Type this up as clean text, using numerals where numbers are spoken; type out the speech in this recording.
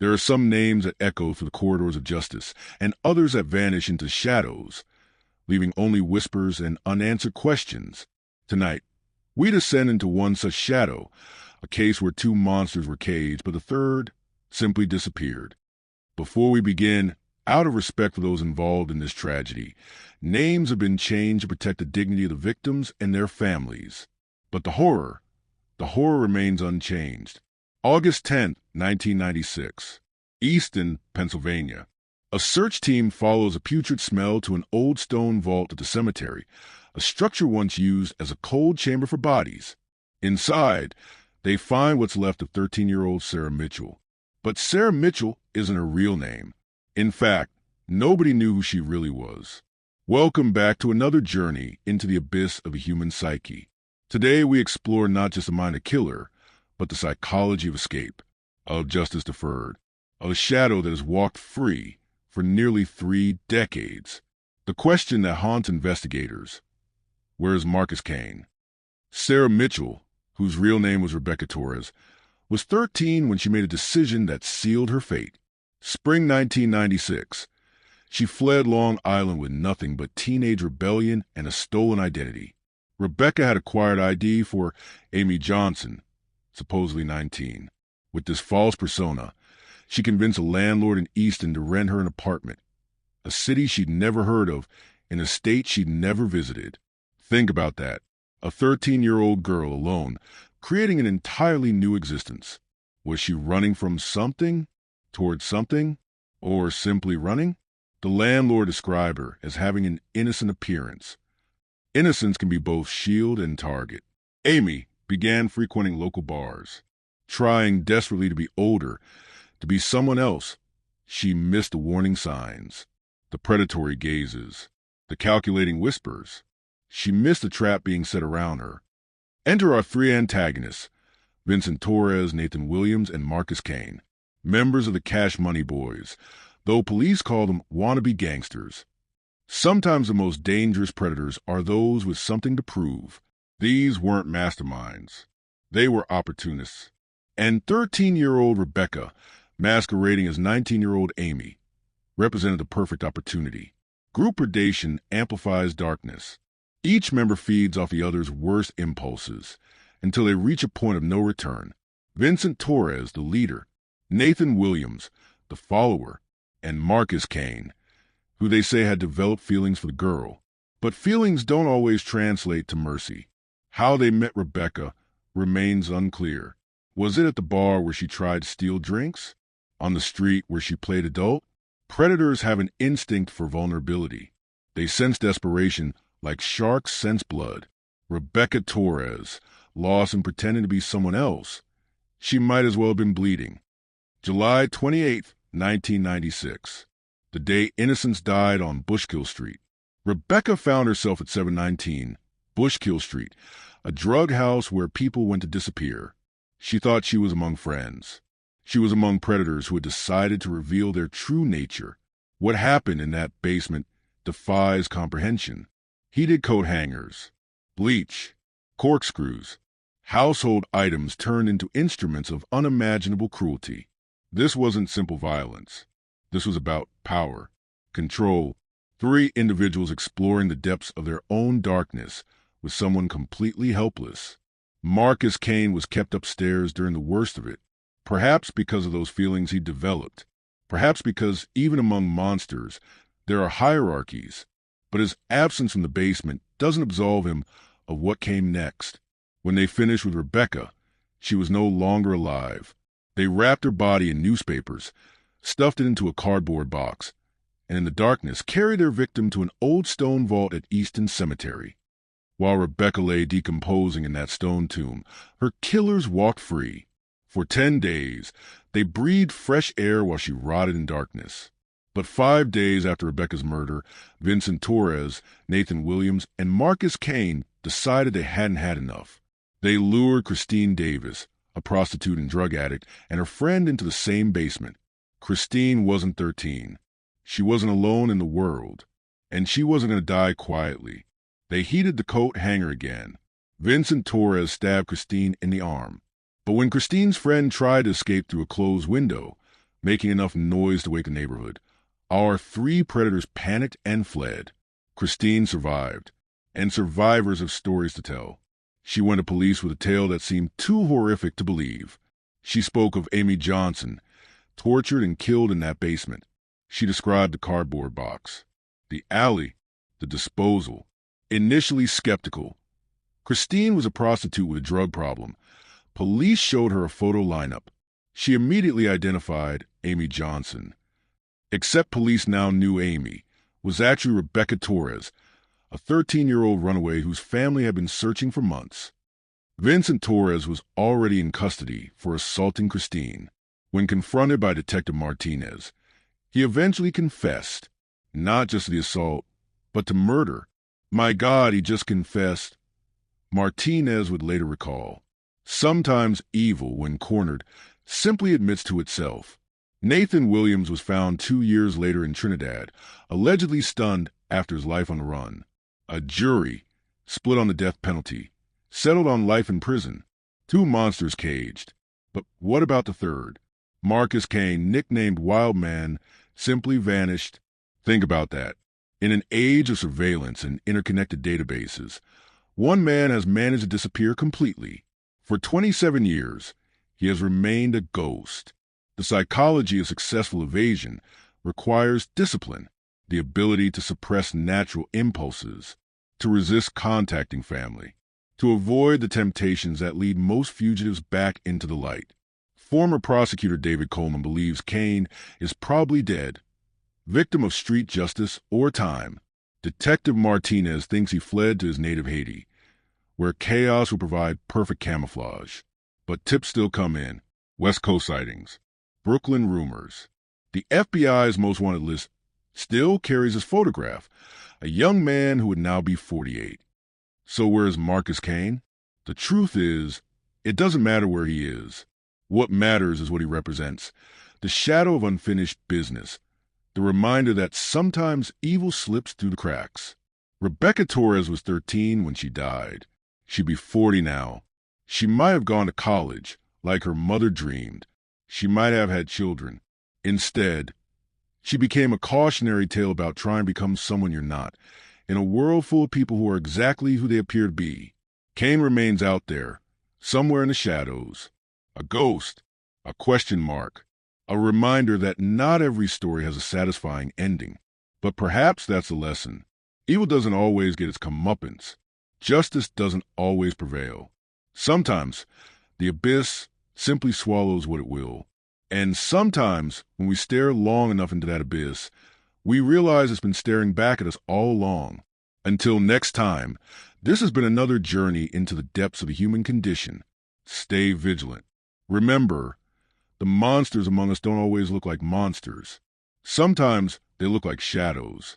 There are some names that echo through the corridors of justice, and others that vanish into shadows, leaving only whispers and unanswered questions. Tonight, we descend into one such shadow, a case where two monsters were caged, but the third simply disappeared. Before we begin, out of respect for those involved in this tragedy, names have been changed to protect the dignity of the victims and their families. But the horror remains unchanged. August 10th, 1996. Easton, Pennsylvania. A search team follows a putrid smell to an old stone vault at the cemetery, a structure once used as a cold chamber for bodies. Inside, they find what's left of 13-year-old Sarah Mitchell. But Sarah Mitchell isn't her real name. In fact, nobody knew who she really was. Welcome back to another journey into the abyss of a human psyche. Today we explore not just the mind of killer, but the psychology of escape, of justice deferred, of a shadow that has walked free for nearly 3 decades. The question that haunts investigators: where is Marcus Kane? Sarah Mitchell, whose real name was Rebecca Torres, was 13 when she made a decision that sealed her fate. Spring 1996. She fled Long Island with nothing but teenage rebellion and a stolen identity. Rebecca had acquired ID for Amy Johnson, supposedly 19. With this false persona, she convinced a landlord in Easton to rent her an apartment, a city she'd never heard of, in a state she'd never visited. Think about that. A 13-year-old girl alone, creating an entirely new existence. Was she running from something, towards something, or simply running? The landlord described her as having an innocent appearance. Innocence can be both shield and target. Amy began frequenting local bars, trying desperately to be older, to be someone else. She missed the warning signs, the predatory gazes, the calculating whispers. She missed the trap being set around her. Enter our 3 antagonists, Vincent Torres, Nathan Williams, and Marcus Kane, members of the Cash Money Boys, though police call them wannabe gangsters. Sometimes the most dangerous predators are those with something to prove. These weren't masterminds. They were opportunists. And 13-year-old Rebecca, masquerading as 19-year-old Amy, represented the perfect opportunity. Group predation amplifies darkness. Each member feeds off the other's worst impulses until they reach a point of no return. Vincent Torres, the leader, Nathan Williams, the follower, and Marcus Kane, who they say had developed feelings for the girl. But feelings don't always translate to mercy. How they met Rebecca remains unclear. Was it at the bar where she tried to steal drinks? On the street where she played adult? Predators have an instinct for vulnerability. They sense desperation like sharks sense blood. Rebecca Torres, lost and pretending to be someone else. She might as well have been bleeding. July 28th, 1996. The day innocents died on Bushkill Street. Rebecca found herself at 719 Bushkill Street, a drug house where people went to disappear. She thought she was among friends. She was among predators who had decided to reveal their true nature. What happened in that basement defies comprehension. Heated coat hangers, bleach, corkscrews, household items turned into instruments of unimaginable cruelty. This wasn't simple violence. This was about power, control, 3 individuals exploring the depths of their own darkness with someone completely helpless. Marcus Kane was kept upstairs during the worst of it, perhaps because of those feelings he developed, perhaps because even among monsters there are hierarchies, but his absence from the basement doesn't absolve him of what came next. When they finished with Rebecca, she was no longer alive. They wrapped her body in newspapers, stuffed it into a cardboard box, and in the darkness carried their victim to an old stone vault at Easton Cemetery. While Rebecca lay decomposing in that stone tomb, her killers walked free. For 10 days, they breathed fresh air while she rotted in darkness. But 5 days after Rebecca's murder, Vincent Torres, Nathan Williams, and Marcus Kane decided they hadn't had enough. They lured Christine Davis, a prostitute and drug addict, and her friend into the same basement. Christine wasn't 13. She wasn't alone in the world, and she wasn't going to die quietly. They heated the coat hanger again. Vincent Torres stabbed Christine in the arm. But when Christine's friend tried to escape through a closed window, making enough noise to wake the neighborhood. Our three predators panicked and fled. Christine survived, and survivors have stories to tell. She went to police with a tale that seemed too horrific to believe. She spoke of Amy Johnson, tortured and killed in that basement. She described the cardboard box, the alley, the disposal. Initially skeptical, Christine was a prostitute with a drug problem. Police showed her a photo lineup. She immediately identified Amy Johnson. Except police now knew Amy was actually Rebecca Torres, a 13-year-old runaway whose family had been searching for months. Vincent Torres was already in custody for assaulting Christine. When confronted by Detective Martinez, he eventually confessed, not just to the assault, but to murder. My God, he just confessed. Martinez would later recall, sometimes evil, when cornered, simply admits to itself. Nathan Williams was found 2 years later in Trinidad, allegedly stunned after his life on the run. A jury, split on the death penalty, settled on life in prison. 2 monsters caged. But what about the third? Marcus Kane, nicknamed Wild Man, simply vanished. Think about that. In an age of surveillance and interconnected databases, one man has managed to disappear completely. For 27 years, he has remained a ghost. The psychology of successful evasion requires discipline, the ability to suppress natural impulses, to resist contacting family, to avoid the temptations that lead most fugitives back into the light. Former prosecutor David Coleman believes Kane is probably dead, victim of street justice or time. Detective Martinez thinks he fled to his native Haiti, where chaos will provide perfect camouflage. But tips still come in. West Coast sightings, Brooklyn rumors. The FBI's most wanted list still carries his photograph, a young man who would now be 48. So where's Marcus Kane? The truth is, it doesn't matter where he is. What matters is what he represents, the shadow of unfinished business, the reminder that sometimes evil slips through the cracks. Rebecca Torres was 13 when she died. She'd be 40 now. She might have gone to college, like her mother dreamed. She might have had children. Instead, she became a cautionary tale about trying to become someone you're not, in a world full of people who are exactly who they appear to be. Kane remains out there, somewhere in the shadows. A ghost, a question mark, a reminder that not every story has a satisfying ending. But perhaps that's the lesson. Evil doesn't always get its comeuppance. Justice doesn't always prevail. Sometimes the abyss simply swallows what it will. And sometimes, when we stare long enough into that abyss, we realize it's been staring back at us all along. Until next time, this has been another journey into the depths of the human condition. Stay vigilant. Remember, the monsters among us don't always look like monsters. Sometimes they look like shadows.